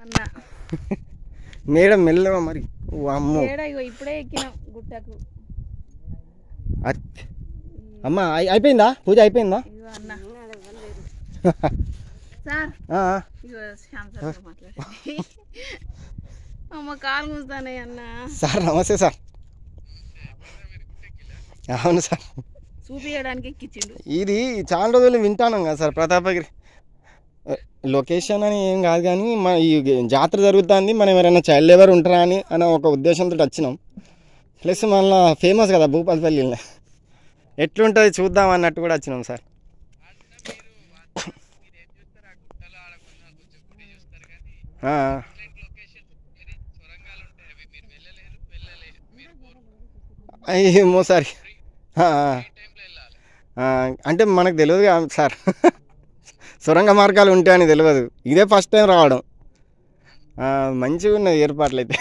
అన్న మేడం మెల్లవా మరి అమ్మో ఇప్పుడే ఎక్కినాం గుట్టకు. అమ్మ అయిపోయిందా పూజ అయిపోయిందా? ఇగో అన్న సార్ ఇగో శ్యామ్ సార్ మాట్లాడండి. అమ్మ కాలు కూస్తానే అన్న. సార్ నమస్తే సార్. అవును సార్ చూపించడానికి ఎక్కించిండు. ఇది చాలా రోజులు వింటాను కదా సార్ ప్రతాపగిరి లొకేషన్ అని ఏం కాదు కానీ మన ఈ జాతర జరుగుతుంది, మనం ఎవరైనా చైల్డ్ లేబర్ ఉంటారా అని ఒక ఉద్దేశంతో వచ్చినాం. ప్లస్ మళ్ళీ ఫేమస్ కదా భూపాలపల్లి, ఎట్లుంటుంది చూద్దాం అన్నట్టు కూడా వచ్చినాం సార్. ఏమో సార్ అంటే మనకు తెలియదు సార్, సొరంగ మార్గాలు ఉంటాయని తెలియదు, ఇదే ఫస్ట్ టైం రావడం. మంచిగా ఉన్నది ఏర్పాట్లు అయితే.